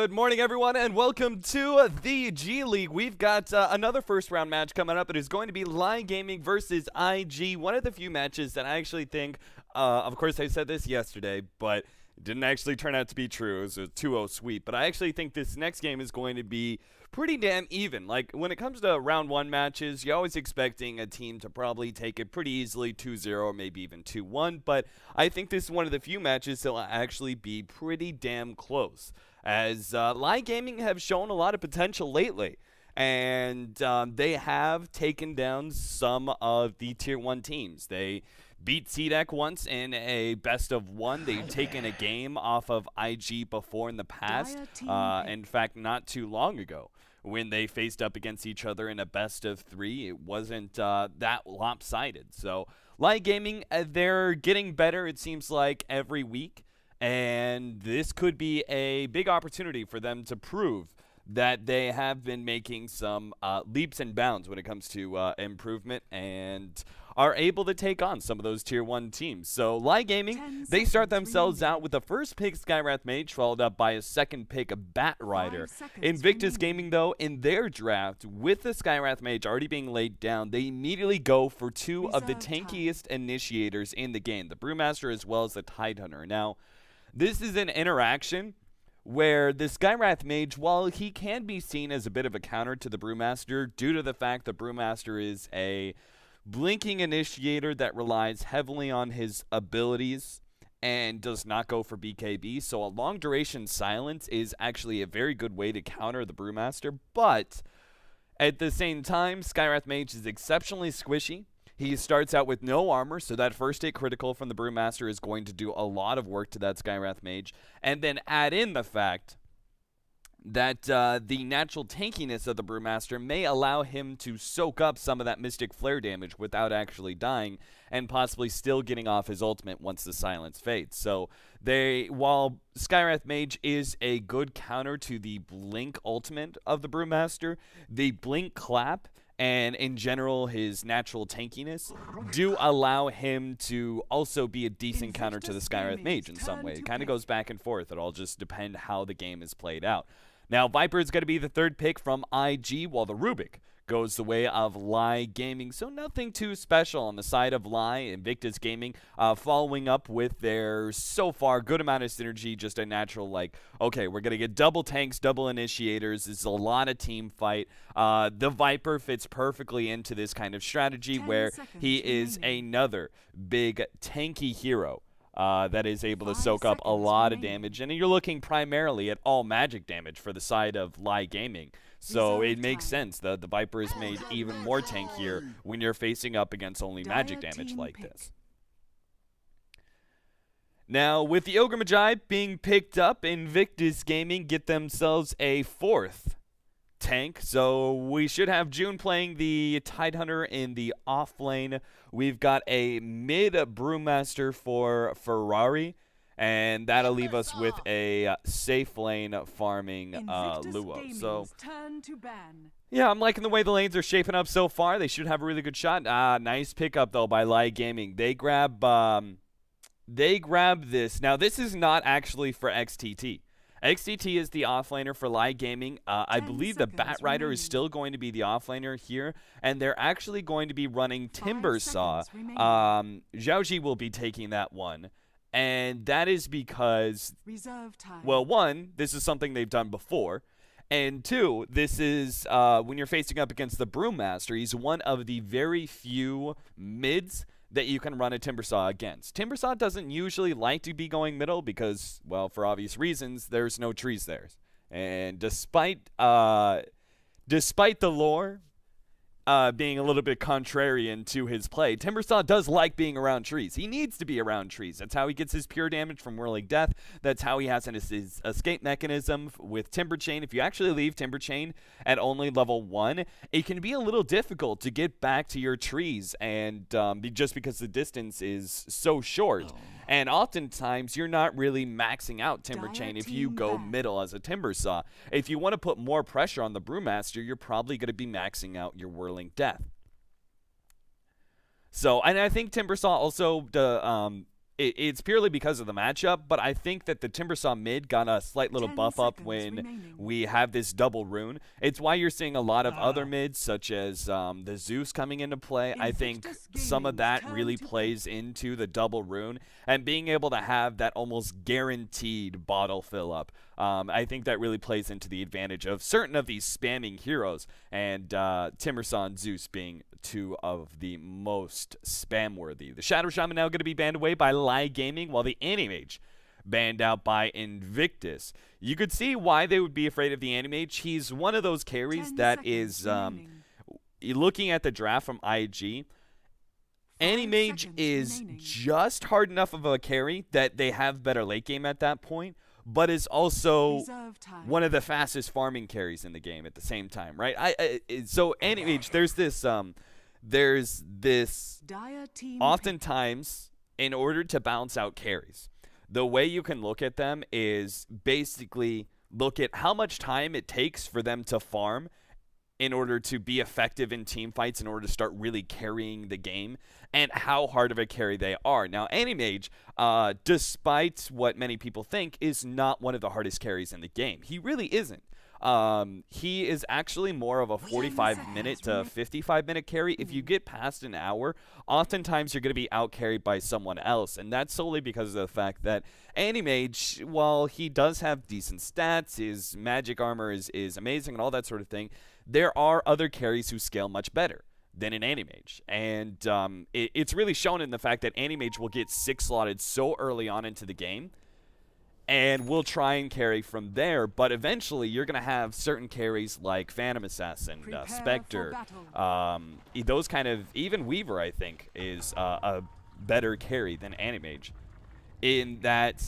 Good morning, everyone, and welcome to the G League. We've got another first-round match coming up. It is going to be Lai Gaming versus IG, one of the few matches that I actually think, of course, I said this yesterday, but it didn't actually turn out to be true. It was a 2-0 sweep, but I actually think this next game is going to be pretty damn even. Like, when it comes to round one matches, you're always expecting a team to probably take it pretty easily, 2-0 or maybe even 2-1, but I think this is one of the few matches that will actually be pretty damn close, as Lai Gaming have shown a lot of potential lately, and they have taken down some of the Tier 1 teams. They beat CDEC once in a best-of-1. They've taken a game off of IG before in the past, in fact, not too long ago, when they faced up against each other in a best-of-3. It wasn't that lopsided. So Lai Gaming, they're getting better, it seems like, every week. And this could be a big opportunity for them to prove that they have been making some leaps and bounds when it comes to improvement and are able to take on some of those Tier 1 teams. So Lai Gaming, they start themselves out with the first pick, Skywrath Mage, followed up by a second pick, Bat Rider. Invictus Gaming, though, in their draft, with the Skywrath Mage already being laid down, they immediately go for two of the tankiest initiators in the game, the Brewmaster as well as the Tidehunter. Now, this is an interaction where the Skywrath Mage, while he can be seen as a bit of a counter to the Brewmaster due to the fact the Brewmaster is a blinking initiator that relies heavily on his abilities and does not go for BKB, so a long duration silence is actually a very good way to counter the Brewmaster, but at the same time, Skywrath Mage is exceptionally squishy. He starts out with no armor, so that first hit critical from the Brewmaster is going to do a lot of work to that Skywrath Mage. And then add in the fact that the natural tankiness of the Brewmaster may allow him to soak up some of that Mystic Flare damage without actually dying and possibly still getting off his ultimate once the silence fades. So while Skywrath Mage is a good counter to the Blink ultimate of the Brewmaster, the Blink Clap and in general his natural tankiness do allow him to also be a decent counter to the Skywrath Mage in some way. It kind of goes back and forth. It all just depends how the game is played out. Now, Viper is going to be the third pick from IG, while the Rubik goes the way of Lai Gaming. So nothing too special on the side of Lai. Invictus Gaming following up with their, so far, good amount of synergy. Just a natural, like, okay, we're going to get double tanks, double initiators. This is a lot of team fight. The Viper fits perfectly into this kind of strategy where he is another big tanky hero that is able to soak up a lot of damage. And you're looking primarily at all magic damage for the side of Lai Gaming. So it makes sense that the Viper is made even more tankier when you're facing up against only magic damage like this. Now, with the Ogre Magi being picked up, Invictus Gaming get themselves a fourth tank. So we should have June playing the Tidehunter in the off lane. We've got a mid Brewmaster for Ferrari. And that'll leave us with a safe lane farming Luo. So, yeah, I'm liking the way the lanes are shaping up so far. They should have a really good shot. Nice pickup, though, by Lai Gaming. They grab this. Now, this is not actually for XTT. XTT is the offlaner for Lai Gaming. I believe the Bat Rider is still going to be the offlaner here, and they're actually going to be running Timber Saw. Zhaoji will be taking that one. And that is because, well, one, this is something they've done before. And two, this is when you're facing up against the Brewmaster, he's one of the very few mids that you can run a Timbersaw against. Timbersaw doesn't usually like to be going middle because, well, for obvious reasons, there's no trees there. And despite the lore being a little bit contrarian to his play, Timbersaw does like being around trees. He needs to be around trees. That's how he gets his pure damage from Whirling Death. That's how he has his escape mechanism with Timber Chain. If you actually leave Timber Chain at only level 1, it can be a little difficult to get back to your trees, and just because the distance is so short. And oftentimes, you're not really maxing out Timber Chain if you go middle as a Timbersaw. If you want to put more pressure on the Brewmaster, you're probably going to be maxing out your Whirling Death. So, and I think Timbersaw also it's purely because of the matchup, but I think that the Timbersaw mid got a slight little buff up when we have this double rune. It's why you're seeing a lot of other mids, such as the Zeus coming into play. I think some of that really plays into the double rune, and being able to have that almost guaranteed bottle fill up. I think that really plays into the advantage of certain of these spamming heroes, and Timbersaw and Zeus being two of the most spam-worthy. The Shadow Shaman now going to be banned away by Lai Gaming, while the Anti-Mage banned out by Invictus. You could see why they would be afraid of the Anti-Mage. He's one of those carries that is, looking at the draft from IG, Anti-Mage is just hard enough of a carry that they have better late game at that point, but is also one of the fastest farming carries in the game at the same time, right? So Anti-Mage, there's this oftentimes, in order to balance out carries, the way you can look at them is basically look at how much time it takes for them to farm in order to be effective in team fights, in order to start really carrying the game, and how hard of a carry they are. Now, Anti-Mage, despite what many people think, is not one of the hardest carries in the game. He really isn't. He is actually more of a 45-minute to 55-minute carry. If you get past an hour, oftentimes you're going to be out-carried by someone else, and that's solely because of the fact that Anti-Mage, while he does have decent stats, his magic armor is amazing and all that sort of thing, there are other carries who scale much better than an Anti-Mage. And it's really shown in the fact that Anti-Mage will get 6-slotted so early on into the game, and we'll try and carry from there, but eventually you're going to have certain carries like Phantom Assassin, Spectre, those kind of, even Weaver, I think, is a better carry than Anti-Mage, in that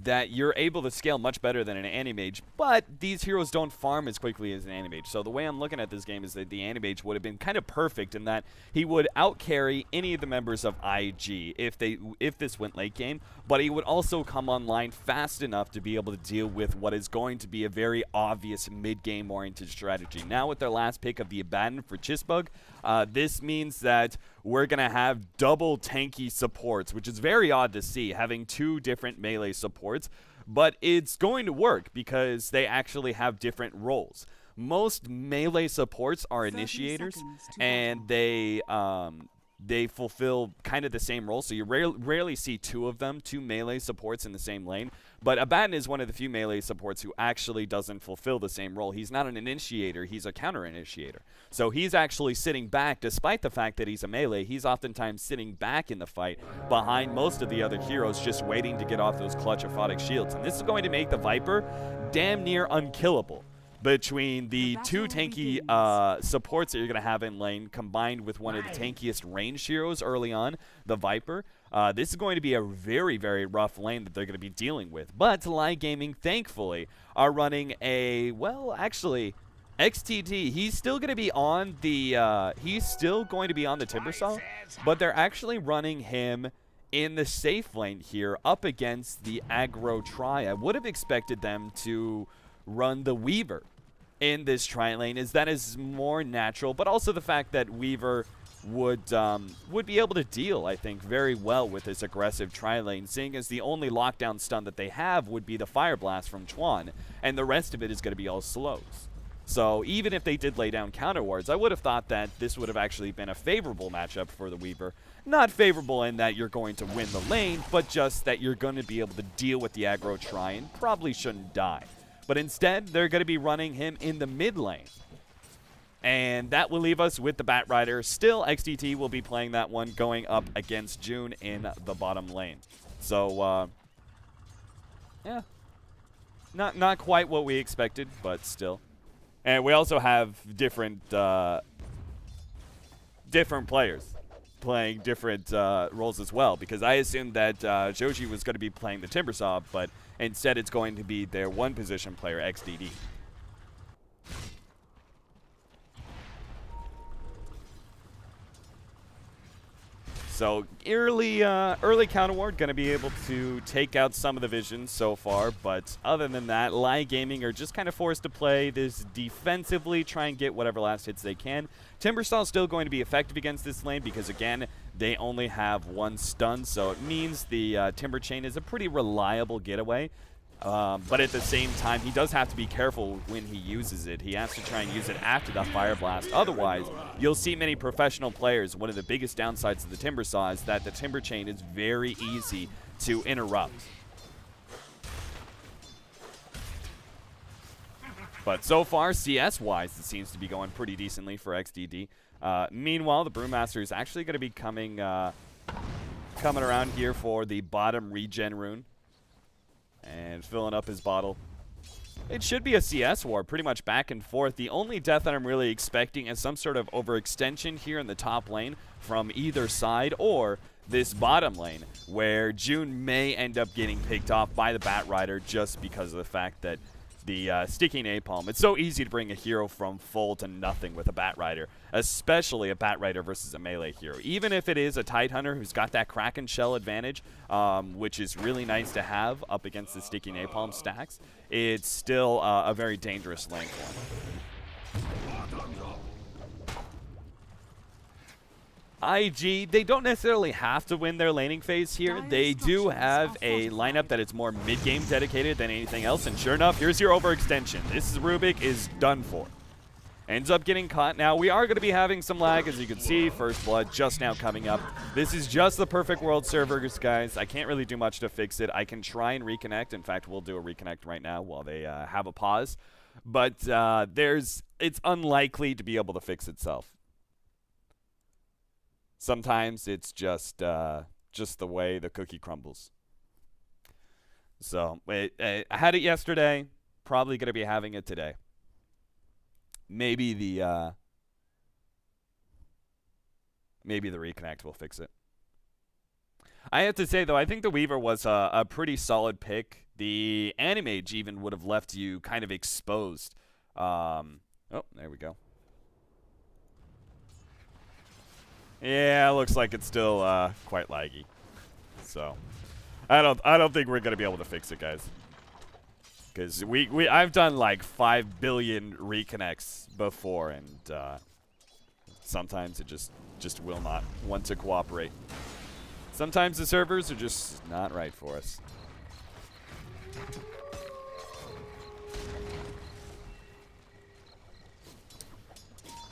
that you're able to scale much better than an Anti-Mage, but these heroes don't farm as quickly as an Anti-Mage. So the way I'm looking at this game is that the Anti-Mage would have been kind of perfect in that he would out-carry any of the members of IG if this went late game, but he would also come online fast enough to be able to deal with what is going to be a very obvious mid-game oriented strategy. Now with their last pick of the Abaddon for Chisbug, this means that we're going to have double tanky supports, which is very odd to see, having two different melee supports, but it's going to work because they actually have different roles. Most melee supports are initiators, and they fulfill kind of the same role, so you rarely see two melee supports in the same lane. But Abaddon is one of the few melee supports who actually doesn't fulfill the same role. He's not an initiator, he's a counter-initiator. So he's actually sitting back, despite the fact that he's a melee, he's oftentimes sitting back in the fight behind most of the other heroes, just waiting to get off those clutch aphotic shields. And this is going to make the Viper damn near unkillable. Between the two tanky supports that you're going to have in lane, combined with one of the tankiest ranged heroes early on, the Viper, this is going to be a very, very rough lane that they're going to be dealing with. But Lai Gaming, thankfully, are running a, well, actually, XTT, he's still going to be on the Timbersaw, but they're actually running him in the safe lane here up against the aggro Tri. I would have expected them to run the Weaver in this tri lane, as that is more natural, but also the fact that Weaver would be able to deal, I think, very well with this aggressive tri lane, seeing as the only lockdown stun that they have would be the Fire Blast from Chuan, and the rest of it is going to be all slows. So even if they did lay down counter wards, I would have thought that this would have actually been a favorable matchup for the Weaver. Not favorable in that you're going to win the lane, but just that you're going to be able to deal with the aggro tri and probably shouldn't die. But instead, they're going to be running him in the mid lane. And that will leave us with the Bat Rider. Still, XTT will be playing that one, going up against June in the bottom lane. So, yeah. Not quite what we expected, but still. And we also have different players playing different roles as well, because I assumed that Joji was going to be playing the Timbersaw, but instead it's going to be their one position player, XDD. So early counter ward going to be able to take out some of the visions so far, but other than that, Lai Gaming are just kind of forced to play this defensively, try and get whatever last hits they can. Timbersaw is still going to be effective against this lane because, again, they only have 1 stun, so it means the Timber Chain is a pretty reliable getaway. But at the same time, he does have to be careful when he uses it. He has to try and use it after the Fire Blast. Otherwise, you'll see many professional players. One of the biggest downsides of the Timber Saw is that the Timber Chain is very easy to interrupt. But so far, CS-wise, it seems to be going pretty decently for XDD. Meanwhile, the Brewmaster is actually going to be coming around here for the bottom regen rune. And filling up his bottle. It should be a CS war, pretty much back and forth. The only death that I'm really expecting is some sort of overextension here in the top lane from either side, or this bottom lane, where June may end up getting picked off by the Batrider just because of the fact that the sticky napalm. It's so easy to bring a hero from full to nothing with a Batrider, especially a Batrider versus a melee hero. Even if it is a Tidehunter who's got that Kraken Shell advantage, which is really nice to have up against the sticky napalm stacks, it's still a very dangerous lane for him. IG, they don't necessarily have to win their laning phase here. They do have a lineup that is more mid-game dedicated than anything else, and sure enough, here's your overextension. This Rubik is done for. Ends up getting caught. Now, we are going to be having some lag, as you can see. First Blood just now coming up. This is just the perfect world servers, guys. I can't really do much to fix it. I can try and reconnect. In fact, we'll do a reconnect right now while they have a pause. But it's unlikely to be able to fix itself. Sometimes it's just the way the cookie crumbles. So I had it yesterday. Probably going to be having it today. Maybe the reconnect will fix it. I have to say though, I think the Weaver was a pretty solid pick. The Animage even would have left you kind of exposed. Oh, there we go. Yeah, looks like it's still quite laggy. So, I don't think we're gonna be able to fix it, guys. Because I've done like 5 billion reconnects before, and sometimes it just will not want to cooperate. Sometimes the servers are just not right for us.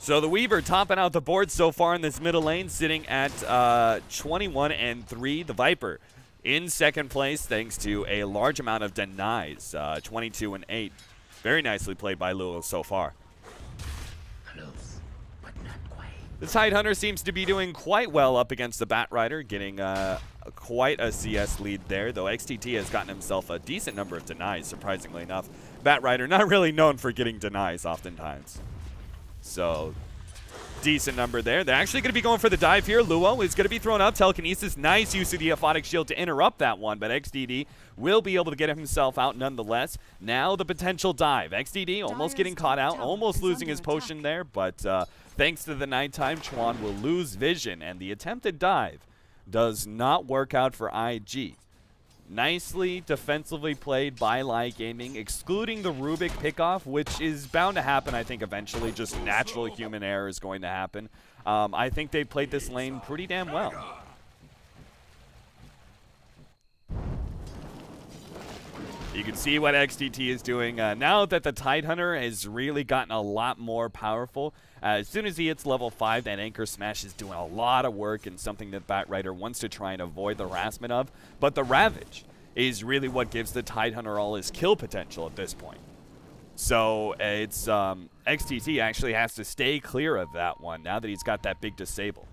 So the Weaver topping out the board so far in this middle lane, sitting at 21-3. The Viper in second place thanks to a large amount of denies, 22-8. Very nicely played by Luo so far. Close, but not quite. The Tidehunter seems to be doing quite well up against the Batrider, getting quite a CS lead there, though XTT has gotten himself a decent number of denies, surprisingly enough. Batrider not really known for getting denies oftentimes. So, decent number there. They're actually going to be going for the dive here. Luo is going to be thrown up. Telekinesis, nice use of the Aphotic Shield to interrupt that one, but XDD will be able to get himself out nonetheless. Now the potential dive. XDD almost getting caught out, almost losing his potion there, but thanks to the nighttime, Chuan will lose vision, and the attempted dive does not work out for IG. Nicely defensively played by Lai Gaming, excluding the Rubik pickoff, which is bound to happen, I think, eventually. Just natural human error is going to happen. I think they played this lane pretty damn well. You can see what XTT is doing. Now that the Tidehunter has really gotten a lot more powerful, as soon as he hits level 5, that Anchor Smash is doing a lot of work and something that Batrider wants to try and avoid the harassment of. But the Ravage is really what gives the Tidehunter all his kill potential at this point. So it's XTT actually has to stay clear of that one now that he's got that big disable.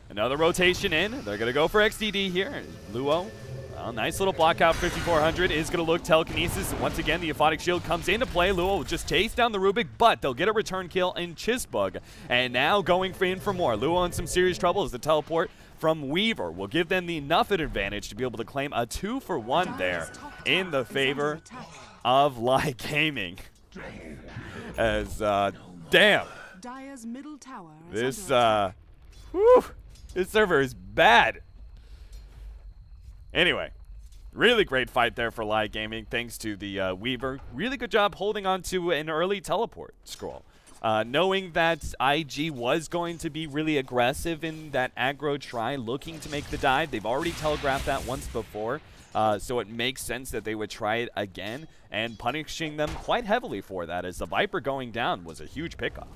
Another rotation in. They're going to go for XDD here. Luo. Well, nice little block out. 5400 is going to look telekinesis. And once again, the Aphotic Shield comes into play. Luo will just chase down the Rubik, but they'll get a return kill in Chisbug. And now going in for more. Luo in some serious trouble as the teleport from Weaver will give them the enough advantage to be able to claim a 2-for-1 there in the favor of Lai Gaming. As, damn. This, this server is bad. Anyway, really great fight there for Lai Gaming, thanks to the Weaver. Really good job holding on to an early teleport scroll. Knowing that IG was going to be really aggressive in that aggro try, looking to make the dive. They've already telegraphed that once before, so it makes sense that they would try it again, and punishing them quite heavily for that, as the Viper going down was a huge pickoff.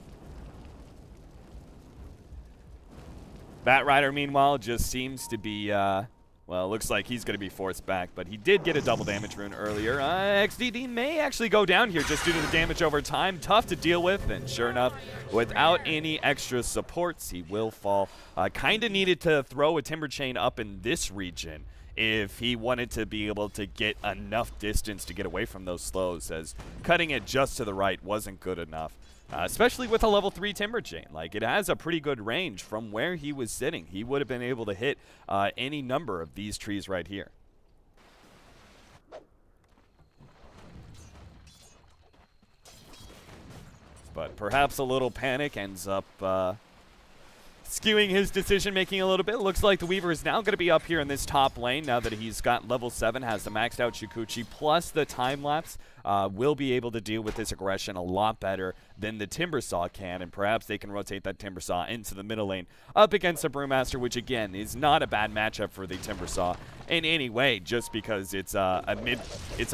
Batrider, meanwhile, just seems to be, well, looks like he's going to be forced back, but he did get a double damage rune earlier. XDD may actually go down here just due to the damage over time. Tough to deal with, and sure enough, without any extra supports, he will fall. Kind of needed to throw a Timber Chain up in this region if he wanted to be able to get enough distance to get away from those slows, as cutting it just to the right wasn't good enough. Especially with a level 3 Timber Chain. Like, it has a pretty good range from where he was sitting. He would have been able to hit any number of these trees right here. But perhaps a little panic ends up skewing his decision-making a little bit. Looks like the Weaver is now going to be up here in this top lane now that he's got level 7, has the maxed out Shukuchi, plus the time-lapse. Will be able to deal with this aggression a lot better than the Timbersaw can, and perhaps they can rotate that Timbersaw into the middle lane up against the Brewmaster, which again is not a bad matchup for the Timbersaw in any way, just because it's a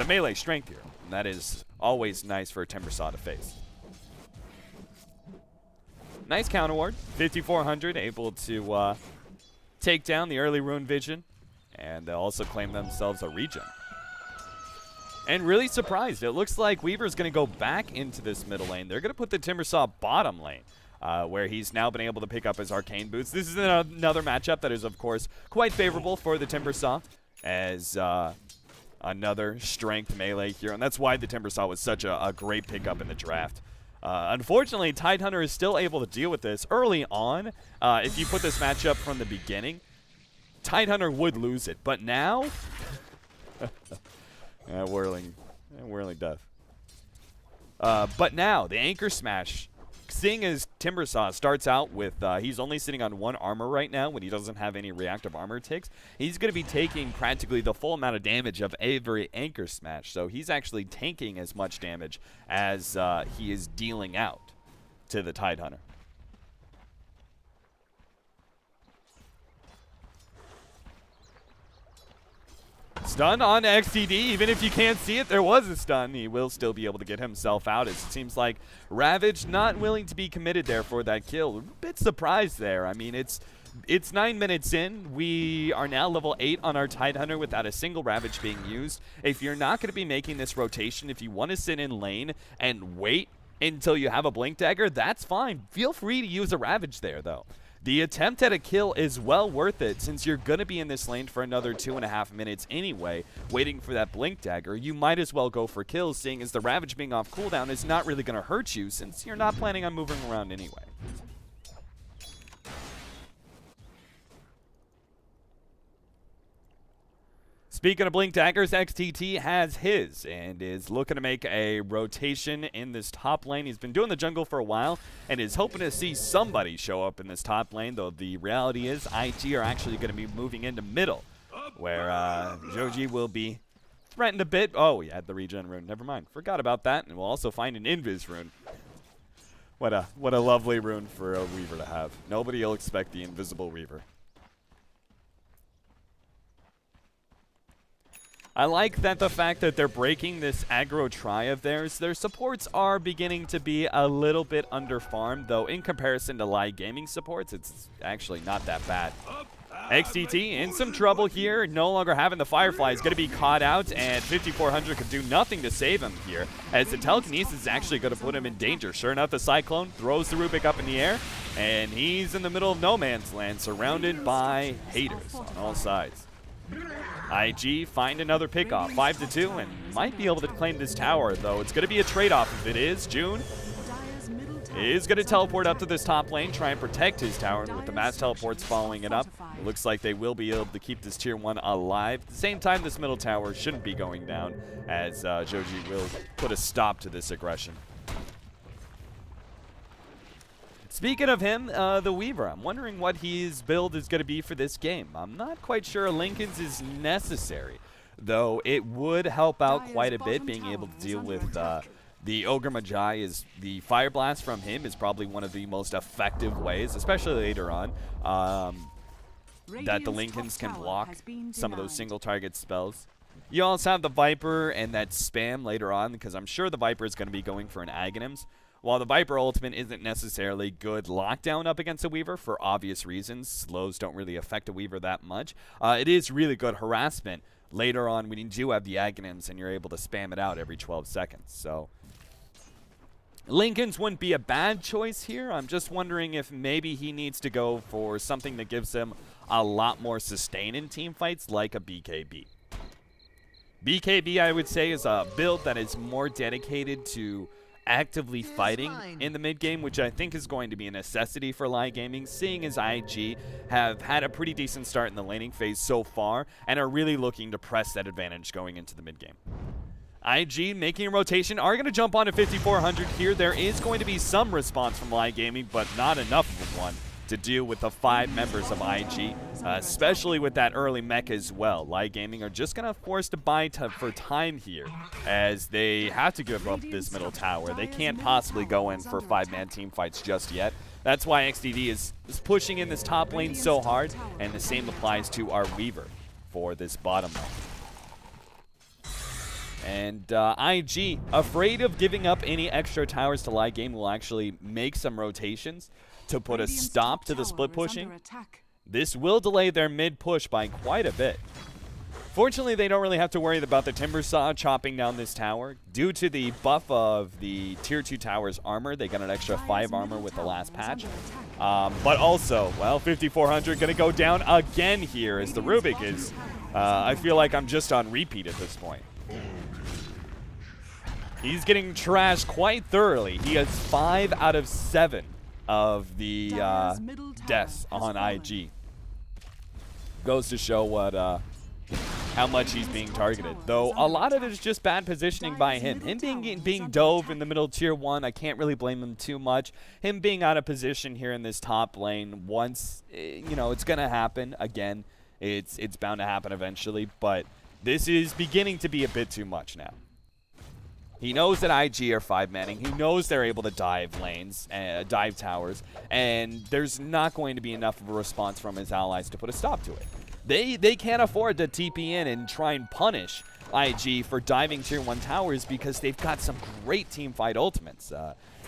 melee strength here, and that is always nice for a Timbersaw to face. Nice counter ward, 5,400, able to take down the early Rune Vision, and they'll also claim themselves a regen. And really surprised, it looks like Weaver's going to go back into this middle lane. They're going to put the Timbersaw bottom lane, where he's now been able to pick up his Arcane Boots. This is another matchup that is, of course, quite favorable for the Timbersaw, as another strength melee hero, and that's why the Timbersaw was such a great pickup in the draft. Unfortunately, Tidehunter is still able to deal with this early on. If you put this matchup from the beginning, Tidehunter would lose it. But now, whirling death. But now, the Anchor Smash, seeing as Timbersaw starts out with, he's only sitting on 1 armor right now when he doesn't have any reactive armor ticks. He's going to be taking practically the full amount of damage of every Anchor Smash. So he's actually tanking as much damage as he is dealing out to the Tidehunter. Stun on XTD. Even if you can't see it, there was a stun. He will still be able to get himself out, as it seems like Ravage not willing to be committed there for that kill. A bit surprised there. I mean, it's 9 minutes in. We are now level 8 on our Tidehunter without a single Ravage being used. If you're not going to be making this rotation, if you want to sit in lane and wait until you have a Blink Dagger, that's fine. Feel free to use a Ravage there, though. The attempt at a kill is well worth it, since you're going to be in this lane for another 2.5 minutes anyway, waiting for that Blink Dagger. You might as well go for kills, seeing as the Ravage being off cooldown is not really going to hurt you, since you're not planning on moving around anyway. Speaking of Blink Daggers, XTT has his and is looking to make a rotation in this top lane. He's been doing the jungle for a while and is hoping to see somebody show up in this top lane, though the reality is IG are actually going to be moving into middle, where Joji will be threatened a bit. Oh, he had the regen rune. Never mind. Forgot about that, and we'll also find an Invis rune. What a lovely rune for a Weaver to have. Nobody will expect the Invisible Weaver. I like that the fact that they're breaking this aggro try of theirs. Their supports are beginning to be a little bit underfarmed, though in comparison to Lai Gaming supports, it's actually not that bad. XTT in some trouble here, no longer having the Firefly, is going to be caught out, and 5,400 could do nothing to save him here, as the Telekinesis is actually going to put him in danger. Sure enough, the Cyclone throws the Rubik up in the air, and he's in the middle of no man's land, surrounded by haters on all sides. IG find another pickoff, 5-2, and might be able to claim this tower, though it's going to be a trade-off if it is. June is going to teleport up to this top lane, try and protect his tower, and with the mass teleports following it up, it looks like they will be able to keep this tier 1 alive. At the same time, this middle tower shouldn't be going down, as Joji will put a stop to this aggression. Speaking of him, the Weaver, I'm wondering what his build is going to be for this game. I'm not quite sure Lincoln's is necessary, though it would help out quite a bit being able to deal with the The Ogre Magi is the Fire Blast from him is probably one of the most effective ways, especially later on, that the Lincolns can block some of those single target spells. You also have the Viper and that spam later on, because I'm sure the Viper is going to be going for an Aghanims. While the Viper ultimate isn't necessarily good lockdown up against a Weaver for obvious reasons, slows don't really affect a Weaver that much, it is really good harassment later on when you do have the Aghanims and you're able to spam it out every 12 seconds. So Lincolns wouldn't be a bad choice here. I'm just wondering if maybe he needs to go for something that gives him a lot more sustain in team fights, like a BKB. BKB, I would say, is a build that is more dedicated to actively fighting in the mid game, which I think is going to be a necessity for Lai Gaming, seeing as IG have had a pretty decent start in the laning phase so far and are really looking to press that advantage going into the mid game. IG making a rotation are going to jump onto 5400 here. There is going to be some response from Lai Gaming, but not enough of one to deal with the 5 members of IG, especially with that early mech as well. Lai Gaming are just going to force to buy for time here, as they have to give up this middle tower. They can't possibly go in for 5-man team fights just yet. That's why XDD is pushing in this top lane so hard, and the same applies to our Weaver for this bottom lane. And IG, afraid of giving up any extra towers to Lai Game, will actually make some rotations to put a stop to the split pushing. This will delay their mid push by quite a bit. Fortunately, they don't really have to worry about the Timber Saw chopping down this tower. Due to the buff of the tier 2 tower's armor, they got an extra 5 armor with the last patch. But also, well, 5400 going to go down again here as the Rubik is, I feel like I'm just on repeat at this point. He's getting trashed quite thoroughly. He has 5 out of 7 of the deaths on IG. Goes to show what how much he's being targeted. Though a lot of it is just bad positioning by him. Him being dove in the middle tier 1, I can't really blame him too much. Him being out of position here in this top lane, once, you know, it's going to happen again. It's bound to happen eventually, but this is beginning to be a bit too much now. He knows that IG are 5-manning. He knows they're able to dive lanes, dive towers, and there's not going to be enough of a response from his allies to put a stop to it. They can't afford to TP in and try and punish IG for diving tier 1 towers because they've got some great team fight ultimates.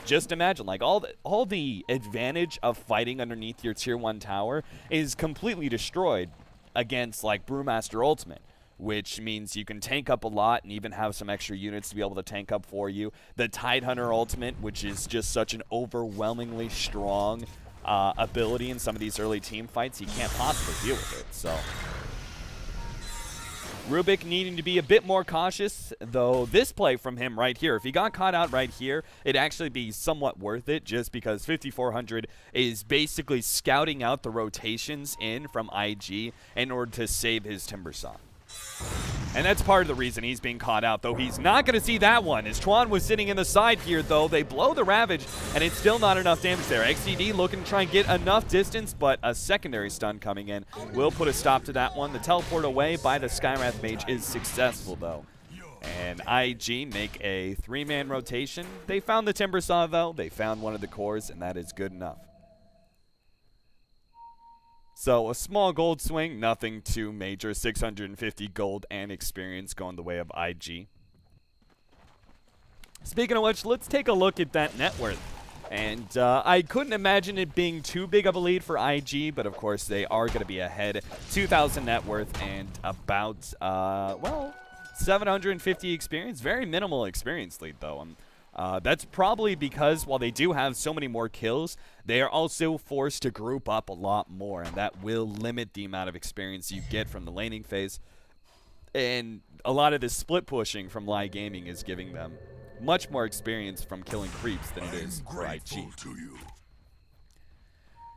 Just imagine, like, all the advantage of fighting underneath your tier 1 tower is completely destroyed against, like, Brewmaster Ultimate, which means you can tank up a lot and even have some extra units to be able to tank up for you. The Tidehunter Ultimate, which is just such an overwhelmingly strong ability in some of these early team fights, you can't possibly deal with it. So Rubik needing to be a bit more cautious, though this play from him right here, if he got caught out right here, it'd actually be somewhat worth it, just because 5400 is basically scouting out the rotations in from IG in order to save his Timber Saw. And that's part of the reason he's being caught out, though he's not going to see that one. As Twan was sitting in the side here, though, they blow the Ravage, and it's still not enough damage there. XDD looking to try and get enough distance, but a secondary stun coming in will put a stop to that one. The teleport away by the Skywrath Mage is successful, though. And IG make a 3-man rotation. They found the Timber Saw, though. They found one of the cores, and that is good enough. So a small gold swing, nothing too major. 650 gold and experience going the way of IG. Speaking of which, let's take a look at that net worth. And I couldn't imagine it being too big of a lead for IG, but of course they are going to be ahead. 2,000 net worth and about, well, 750 experience. Very minimal experience lead, though. That's probably because while they do have so many more kills, they are also forced to group up a lot more, and that will limit the amount of experience you get from the laning phase. And a lot of this split pushing from Lai Gaming is giving them much more experience from killing creeps than it is for IG.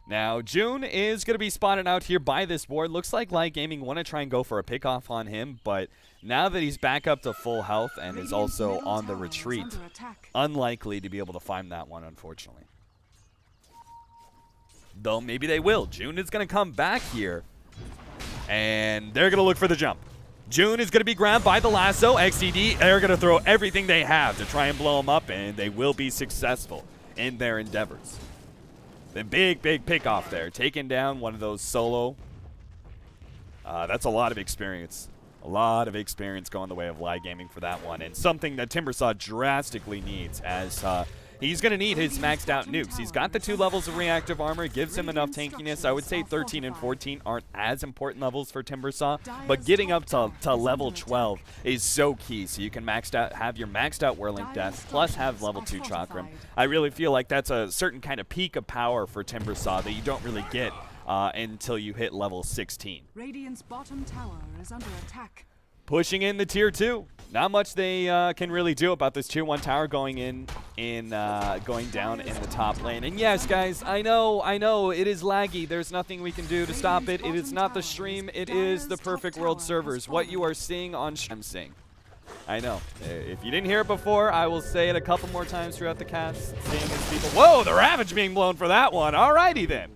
Now, June is going to be spotted out here by this board. Looks like Lai Gaming want to try and go for a pick-off on him, but now that he's back up to full health and is also on the retreat, unlikely to be able to find that one, unfortunately. Though maybe they will. June is going to come back here, and they're going to look for the jump. June is going to be grabbed by the lasso. XTD, they're going to throw everything they have to try and blow him up, and they will be successful in their endeavors. The big pick off there, taking down one of those solo. That's a lot of experience. A lot of experience going the way of Lai Gaming for that one, and something that Timbersaw drastically needs, as he's going to need his maxed out nukes. He's got the 2 levels of reactive armor, gives him enough tankiness. I would say 13 and 14 aren't as important levels for Timbersaw, but getting up to level 12 is so key, so you can have your maxed out Whirling Death, plus have level 2 Chakram. I really feel like that's a certain kind of peak of power for Timbersaw that you don't really get until you hit level 16. Radiant's bottom tower is under attack. Pushing in the tier 2. Not much they can really do about this tier 1 tower going going down in the top lane. And yes, guys, I know, it is laggy. There's nothing we can do to stop it. It is not the stream. It is the Perfect World servers. What you are seeing on stream. I know. If you didn't hear it before, I will say it a couple more times throughout the cast. Seeing as people. Whoa, the Ravage being blown for that one. Alrighty then.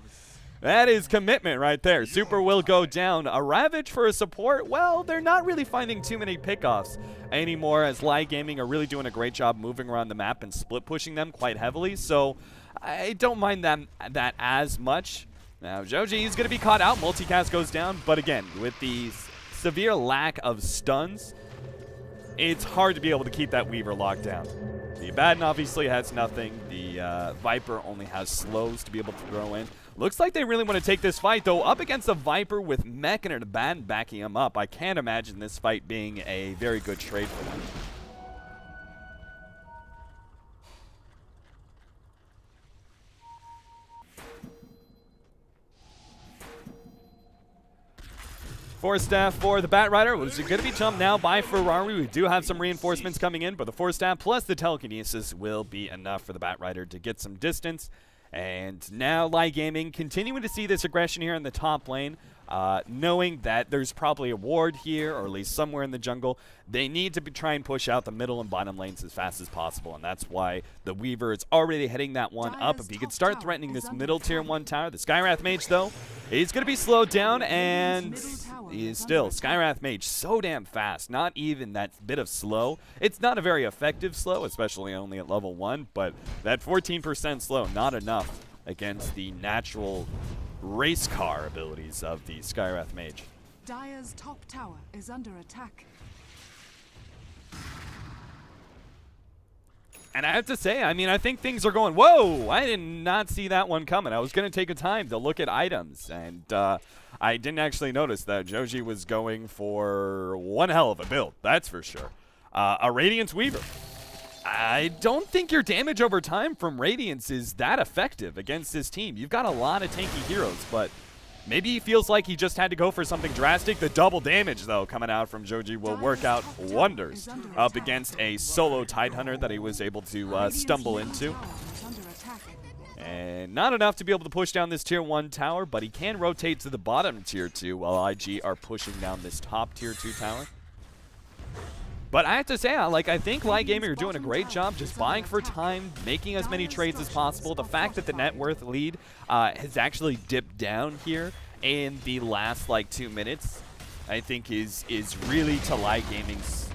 That is commitment right there. Super will go down. A Ravage for a support? Well, they're not really finding too many pickoffs anymore, as Lai Gaming are really doing a great job moving around the map and split pushing them quite heavily, so I don't mind that as much. Now, Joji is going to be caught out. Multicast goes down, but again, with the severe lack of stuns, it's hard to be able to keep that Weaver locked down. The Abaddon obviously has nothing. The Viper only has slows to be able to throw in. Looks like they really want to take this fight, though, up against a Viper with Mech and an Abaddon backing him up. I can't imagine this fight being a very good trade for them. Force staff for the Batrider, which is going to be jumped now by Ferrari. We do have some reinforcements coming in, but the force staff plus the telekinesis will be enough for the Batrider to get some distance. And now Lai Gaming continuing to see this aggression here in the top lane, knowing that there's probably a ward here, or at least somewhere in the jungle. They need to try and push out the middle and bottom lanes as fast as possible, and that's why the Weaver is already heading that one up. If he could start threatening this middle tier 1 tower, the Skywrath Mage, though, is going to be slowed down, and he is still Skywrath Mage so damn fast. Not even that bit of slow. It's not a very effective slow, especially only at level 1, but that 14% slow, not enough against the natural race car abilities of the Skywrath Mage. Dire's top tower is under attack. And I have to say, I mean, I think things are going, whoa, I did not see that one coming. I was going to take a time to look at items, and I didn't actually notice that Joji was going for one hell of a build, that's for sure. A Radiance Weaver. I don't think your damage over time from Radiance is that effective against this team. You've got a lot of tanky heroes, but maybe he feels like he just had to go for something drastic. The double damage, though, coming out from Joji will work out wonders up against a solo Tidehunter that he was able to stumble into. And not enough to be able to push down this tier 1 tower, but he can rotate to the bottom tier 2 while IG are pushing down this top tier 2 tower. But I have to say, I think Lai Gaming are doing a great job just buying for time, making as many trades as possible. The fact that the net worth lead has actually dipped down here in the last, 2 minutes, I think is really to Lai Gaming's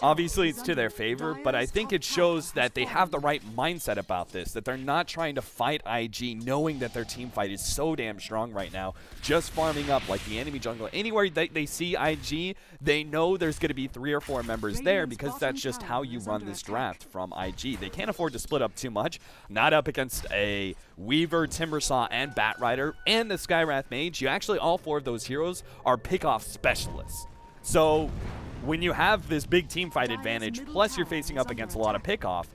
obviously it's to their favor, but I think it shows that they have the right mindset about this, that they're not trying to fight IG knowing that their team fight is so damn strong right now, just farming up like the enemy jungle. Anywhere they see IG, they know there's going to be 3 or 4 members there, because that's just how you run this draft from IG. They can't afford to split up too much, not up against a Weaver, Timbersaw, and Batrider, and the Skywrath Mage. You actually, all 4 of those heroes are pick-off specialists. So when you have this big team fight advantage, plus you're facing up against a lot of pick-off,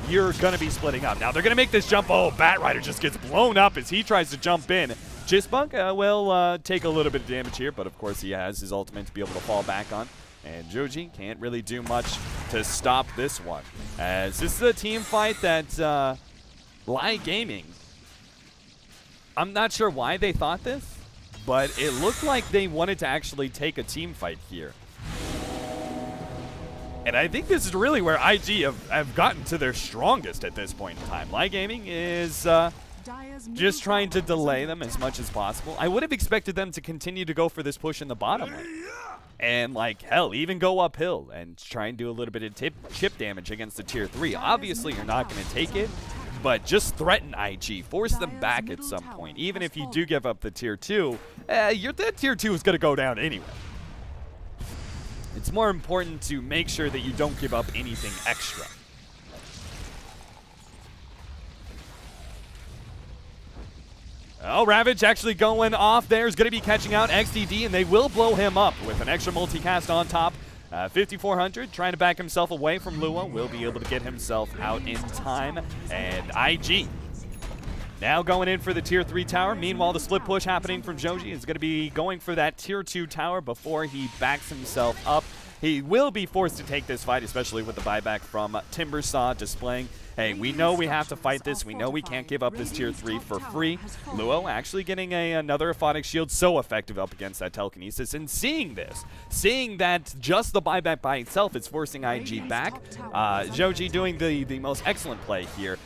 you're going to be splitting up. Now, they're going to make this jump. Oh, Batrider just gets blown up as he tries to jump in. Chistbunk will take a little bit of damage here, but of course he has his ultimate to be able to fall back on. And Joji can't really do much to stop this one, as this is a team fight that Lai Gaming, I'm not sure why they thought this, but it looked like they wanted to actually take a team fight here. And I think this is really where IG have gotten to their strongest at this point in time. Lai Gaming is Dire's middle just trying to tower is delay under them as attack. much as possible. I would have expected them to continue to go for this push in the bottom lane. And, like, hell, even go uphill and try and do a little bit of chip damage against the tier 3. Obviously, you're not going to take it, but just threaten IG. Force them back at some point. Even if you do give up the tier 2, that tier 2 is going to go down anyway. It's more important to make sure that you don't give up anything extra. Oh, Ravage actually going off there is going to be catching out XDD, and they will blow him up with an extra multicast on top. 5400 trying to back himself away from Lua. Will be able to get himself out in time. And IG now going in for the tier 3 tower. Meanwhile, the split push happening from Joji is going to be going for that tier 2 tower before he backs himself up. He will be forced to take this fight, especially with the buyback from Timbersaw displaying, hey, we know we have to fight this. We know we can't give up this tier 3 for free. Luo actually getting another Aphotic Shield, so effective up against that telekinesis. And seeing this, seeing that just the buyback by itself is forcing IG back, Joji doing the most excellent play here.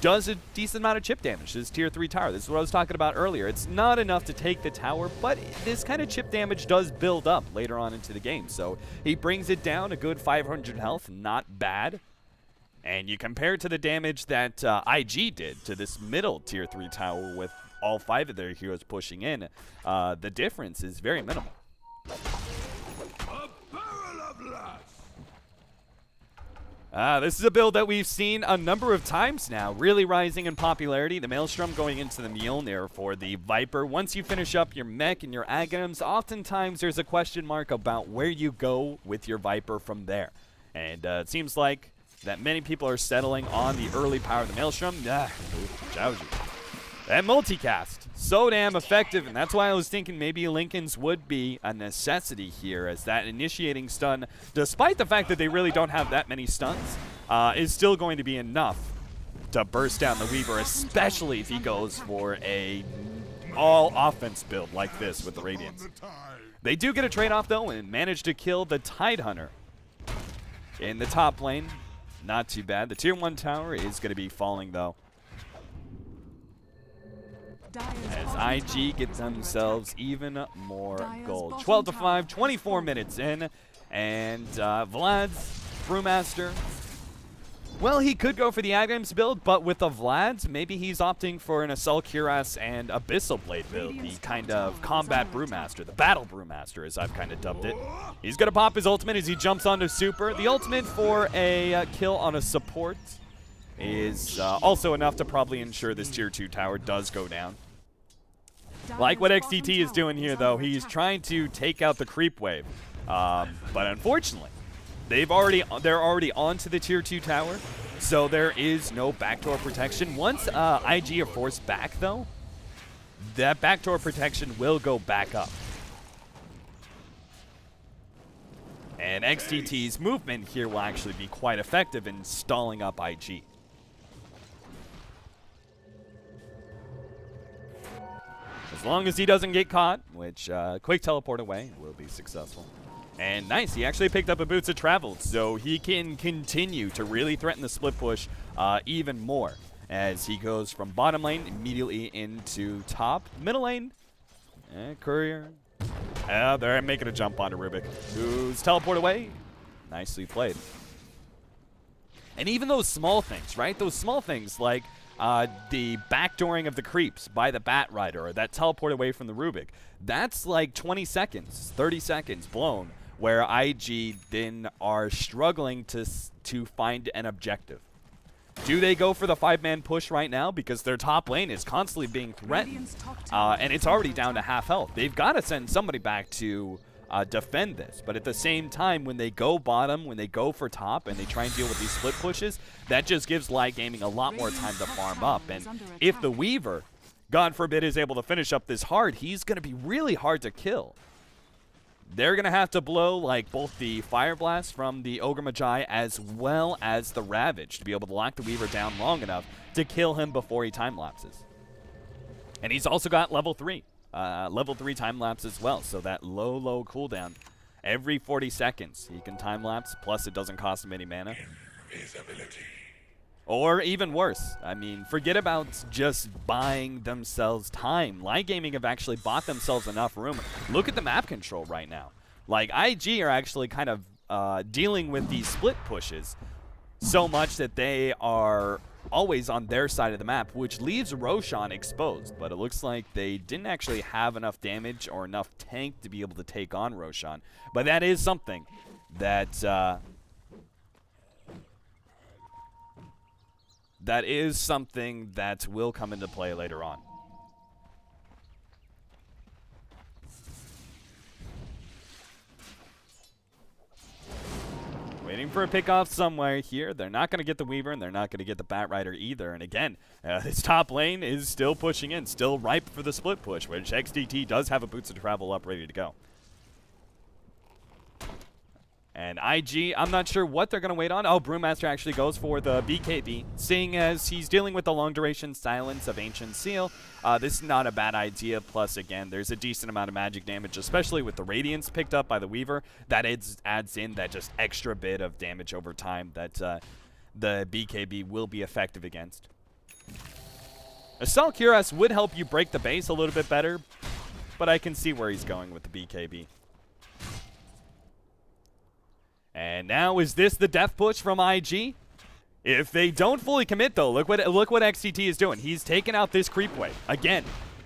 Does a decent amount of chip damage to this tier 3 tower. This is what I was talking about earlier. It's not enough to take the tower, but this kind of chip damage does build up later on into the game. So he brings it down a good 500 health, not bad. And you compare it to the damage that IG did to this middle tier 3 tower with all 5 of their heroes pushing in, the difference is very minimal. This is a build that we've seen a number of times now, really rising in popularity. The Maelstrom going into the Mjolnir for the Viper. Once you finish up your mech and your Aghanims, oftentimes there's a question mark about where you go with your Viper from there. And it seems like that many people are settling on the early power of the Maelstrom. Joji. That multicast, so damn effective, and that's why I was thinking maybe Lincoln's would be a necessity here, as that initiating stun, despite the fact that they really don't have that many stuns, is still going to be enough to burst down the Weaver, especially if he goes for a all-offense build like this with the Radiance. They do get a trade-off, though, and manage to kill the Tidehunter in the top lane. Not too bad. The tier 1 tower is going to be falling, though, as IG gets themselves even more gold. 12-5, 24 minutes in, and Vlad's Brewmaster, well, he could go for the Aghanims build, but with the Vlad's, maybe he's opting for an Assault Cuirass and Abyssal Blade build, the kind of combat Brewmaster, the Battle Brewmaster, as I've kind of dubbed it. He's going to pop his ultimate as he jumps onto Super. The ultimate for a kill on a support is also enough to probably ensure this tier 2 tower does go down. Like what XDT is doing here, though, he's trying to take out the creep wave. But unfortunately, they're already onto the tier 2 tower, so there is no backdoor protection. Once IG are forced back, though, that backdoor protection will go back up. And XDT's movement here will actually be quite effective in stalling up IG. As long as he doesn't get caught, which quick teleport away will be successful. And nice, he actually picked up a Boots of Travel, so he can continue to really threaten the split push even more as he goes from bottom lane immediately into top. Middle lane, Courier. They're making a jump onto Rubik, who's teleport away. Nicely played. And even those small things, right? Those small things like the backdooring of the creeps by the Bat Rider, or that teleport away from the Rubik. That's like 20 seconds, 30 seconds blown, where IG then are struggling to find an objective. Do they go for the 5-man push right now because their top lane is constantly being threatened, and it's already down to half health? They've got to send somebody back to defend this, but at the same time, when they go bottom, when they go for top, and they try and deal with these split pushes, that just gives Lai Gaming a lot more time to farm up. And if the Weaver, God forbid, is able to finish up this hard, he's going to be really hard to kill. They're going to have to blow like both the Fire Blast from the Ogre Magi as well as the Ravage to be able to lock the Weaver down long enough to kill him before he time lapses. And he's also got level 3. Level 3 time lapse as well, so that low cooldown. Every 40 seconds he can time lapse, plus it doesn't cost him any mana. Invisibility. Or even worse, I mean, forget about just buying themselves time. Lai Gaming have actually bought themselves enough room. Look at the map control right now. Like, IG are actually kind of dealing with these split pushes so much that they are always on their side of the map, which leaves Roshan exposed. But it looks like they didn't actually have enough damage or enough tank to be able to take on Roshan. But that is something that will come into play later on. Waiting for a pickoff somewhere here. They're not going to get the Weaver, and they're not going to get the Bat Rider either. And again, this top lane is still pushing in, still ripe for the split push, which XDT does have a Boots of Travel up ready to go. And IG, I'm not sure what they're going to wait on. Oh, Brewmaster actually goes for the BKB. Seeing as he's dealing with the long-duration silence of Ancient Seal, this is not a bad idea. Plus, again, there's a decent amount of magic damage, especially with the Radiance picked up by the Weaver. That adds in that just extra bit of damage over time that the BKB will be effective against. Assault Cuirass would help you break the base a little bit better, but I can see where he's going with the BKB. And now, is this the death push from IG? If they don't fully commit, though, look what XCT is doing. He's taking out this creep wave. Again,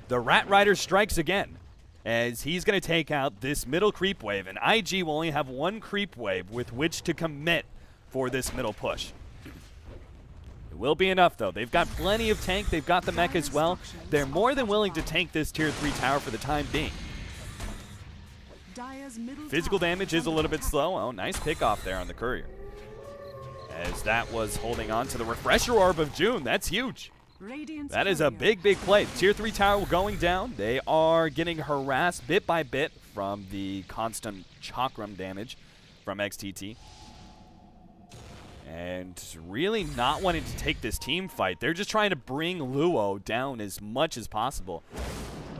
the Rat Rider strikes again, as he's going to take out this middle creep wave, and IG will only have one creep wave with which to commit for this middle push. It will be enough, though. They've got plenty of tank. They've got the mech as well. They're more than willing to tank this tier 3 tower for the time being. Physical damage is a little bit slow. Oh, nice pick off there on the courier, as that was holding on to the refresher orb of June. That's huge. That is a big play. Tier 3 tower going down. They are getting harassed bit by bit from the constant chakram damage from XTT. And really not wanting to take this team fight. They're just trying to bring Luo down as much as possible.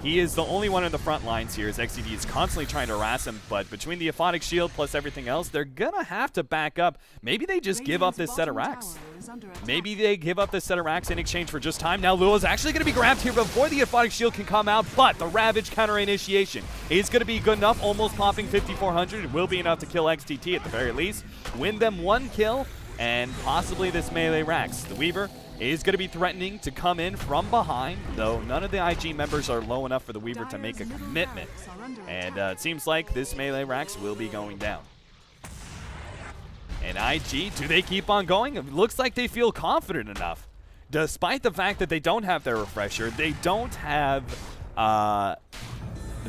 He is the only one in the front lines here, as XCT is constantly trying to harass him, but between the Aphotic Shield plus everything else, they're going to have to back up. Maybe they just give up this set of racks. Maybe they give up this set of racks in exchange for just time. Now Luo's actually going to be grabbed here before the Aphotic Shield can come out, but the Ravage counter initiation is going to be good enough, almost popping 5,400. It will be enough to kill XTT at the very least. Win them one kill, and possibly this melee racks. The Weaver is going to be threatening to come in from behind, though none of the IG members are low enough for the Weaver to make a commitment. And it seems like this melee racks will be going down. And IG, do they keep on going? It looks like they feel confident enough. Despite the fact that they don't have their refresher, they don't have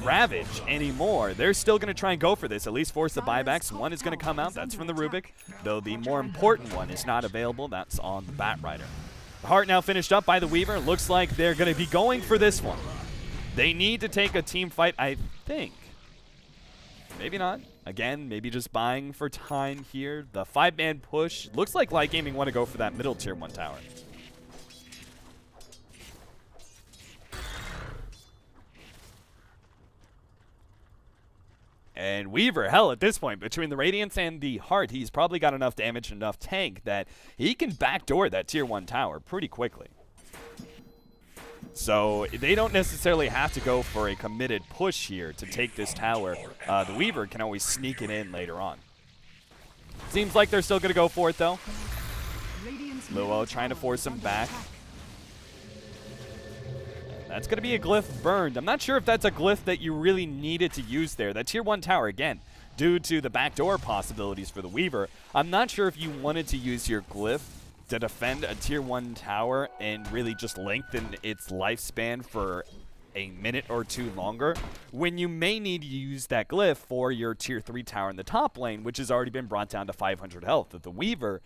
Ravage anymore. They're still going to try and go for this, at least force the buybacks. One is going to come out. That's from the Rubik, though the more important one is not available. That's on the Bat Rider. The Heart now finished up by the Weaver. Looks like they're going to be going for this one. They need to take a team fight, I think. Maybe not. Again, maybe just buying for time here. The 5-man push. Looks like Light Gaming want to go for that middle tier 1 tower. And Weaver, hell, at this point, between the Radiance and the Heart, he's probably got enough damage and enough tank that he can backdoor that tier 1 tower pretty quickly. So they don't necessarily have to go for a committed push here to take this tower. The Weaver can always sneak it in later on. Seems like they're still going to go for it, though. Luo trying to force him back. That's going to be a glyph burned. I'm not sure if that's a glyph that you really needed to use there. That tier 1 tower, again, due to the backdoor possibilities for the Weaver, I'm not sure if you wanted to use your glyph to defend a tier 1 tower and really just lengthen its lifespan for a minute or two longer, when you may need to use that glyph for your tier 3 tower in the top lane, which has already been brought down to 500 health. That the Weaver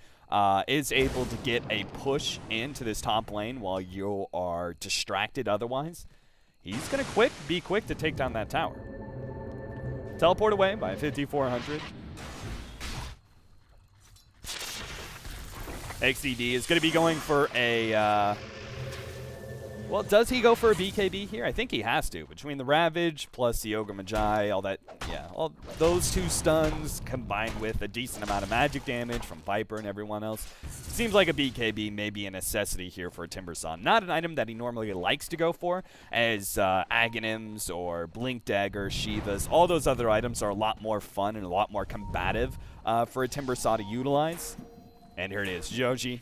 is able to get a push into this top lane while you are distracted otherwise. He's going to be quick to take down that tower. Teleport away by 5,400. XCD is going to be going for a Well, does he go for a BKB here? I think he has to. Between the Ravage plus the Ogre Magi, all that, yeah, all those 2 stuns combined with a decent amount of magic damage from Viper and everyone else, seems like a BKB may be a necessity here for Timbersaw. Not an item that he normally likes to go for, as Aghanims or Blink Dagger, Shivas, all those other items are a lot more fun and a lot more combative for a Timbersaw to utilize. And here it is, Joji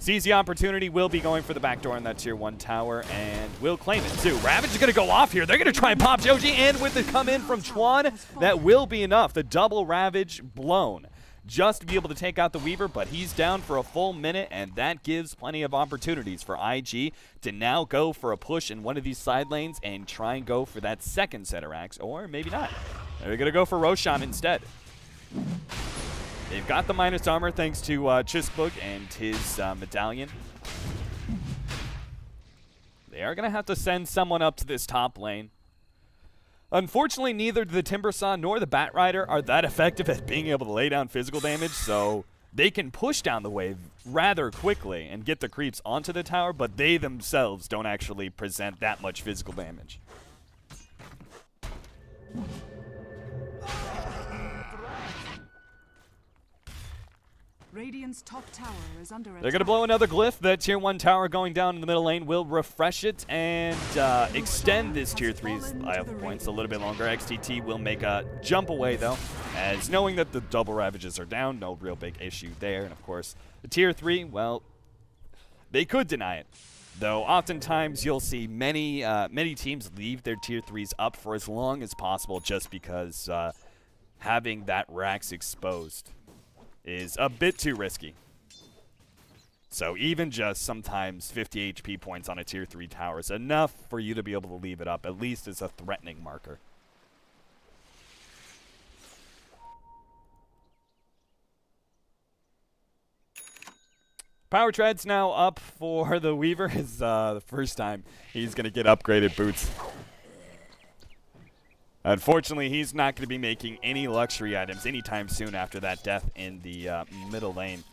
sees the opportunity, will be going for the back door in that tier 1 tower, and will claim it too. Ravage is going to go off here. They're going to try and pop Joji, and with the come in from Chuan, that will be enough. The double Ravage blown just to be able to take out the Weaver, but he's down for a full minute, and that gives plenty of opportunities for IG to now go for a push in one of these side lanes and try and go for that second set of racks, or maybe not. They're going to go for Roshan instead. They've got the minus armor thanks to Chisbuk and his medallion. They are going to have to send someone up to this top lane. Unfortunately, neither the Timbersaw nor the Batrider are that effective at being able to lay down physical damage, so they can push down the wave rather quickly and get the creeps onto the tower, but they themselves don't actually present that much physical damage. Radiant's top tower is under attack. They're going to blow another glyph. The tier 1 tower going down in the middle lane will refresh it and extend this tier 3's life points a little bit longer. XTT will make a jump away, though, as knowing that the double Ravages are down, no real big issue there. And, of course, the tier 3, well, they could deny it. Though oftentimes you'll see many teams leave their tier 3s up for as long as possible just because having that Rax exposed is a bit too risky. So even just sometimes 50 HP points on a tier 3 tower is enough for you to be able to leave it up, at least as a threatening marker. Power Tread's now up for the Weaver. Is the first time he's going to get upgraded boots. Unfortunately, he's not going to be making any luxury items anytime soon after that death in the middle lane.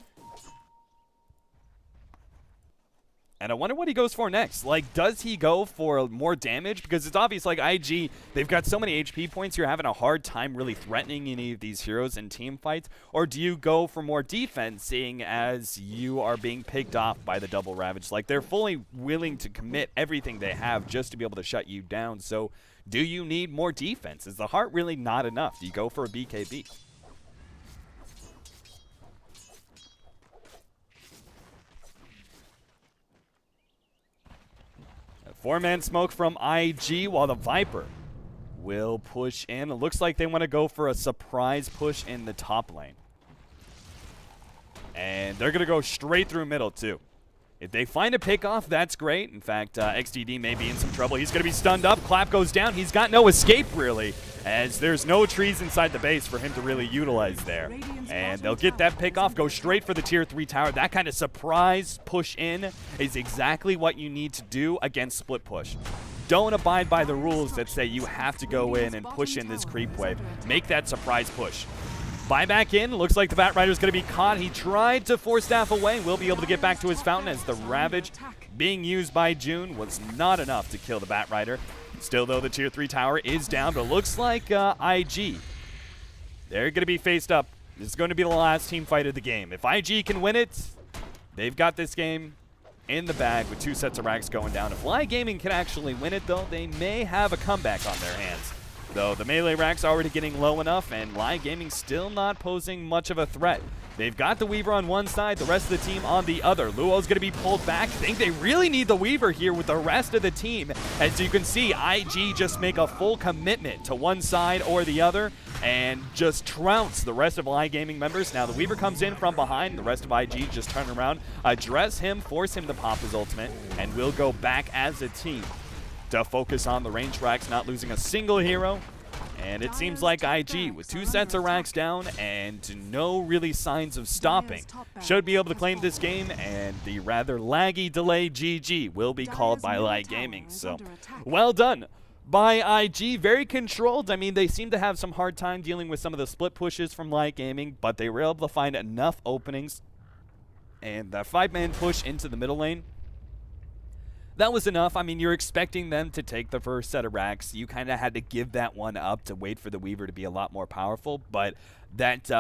And I wonder what he goes for next. Like, does he go for more damage? Because it's obvious, like, IG, they've got so many HP points, you're having a hard time really threatening any of these heroes in team fights. Or do you go for more defense, seeing as you are being picked off by the double Ravage? Like, they're fully willing to commit everything they have just to be able to shut you down. So, do you need more defense? Is the heart really not enough? Do you go for a BKB? Four-man smoke from IG while the Viper will push in. It looks like they want to go for a surprise push in the top lane. And they're going to go straight through middle, too. If they find a pick-off, that's great. In fact, XDD may be in some trouble. He's going to be stunned up. Clap goes down. He's got no escape, really, as there's no trees inside the base for him to really utilize there. And they'll get that pick-off, go straight for the tier 3 tower. That kind of surprise push in is exactly what you need to do against split push. Don't abide by the rules that say you have to go in and push in this creep wave. Make that surprise push. Buy back in. Looks like the Batrider's going to be caught. He tried to force staff away. Will be able to get back to his fountain as the Ravage being used by June was not enough to kill the Batrider. Still, though, the tier 3 tower is down, but looks like IG, they're going to be faced up. This is going to be the last team fight of the game. If IG can win it, they've got this game in the bag with 2 sets of racks going down. If Lai Gaming can actually win it, though, they may have a comeback on their hands. Though the melee rack's already getting low enough, and Lai Gaming still not posing much of a threat. They've got the Weaver on one side, the rest of the team on the other. Luo's going to be pulled back. I think they really need the Weaver here with the rest of the team. As you can see, IG just make a full commitment to one side or the other and just trounce the rest of Lai Gaming members. Now the Weaver comes in from behind. The rest of IG just turn around, address him, force him to pop his ultimate, and will go back as a team to focus on the range racks, not losing a single hero. And it seems like IG, with 2 sets of racks down and no really signs of stopping, should be able to claim this game, and the rather laggy delay GG will be called by Lai Gaming. So, well done by IG. Very controlled. I mean, they seem to have some hard time dealing with some of the split pushes from Lai Gaming, but they were able to find enough openings. And that 5-man push into the middle lane, that was enough. I mean, you're expecting them to take the first set of racks. You kind of had to give that one up to wait for the Weaver to be a lot more powerful, but that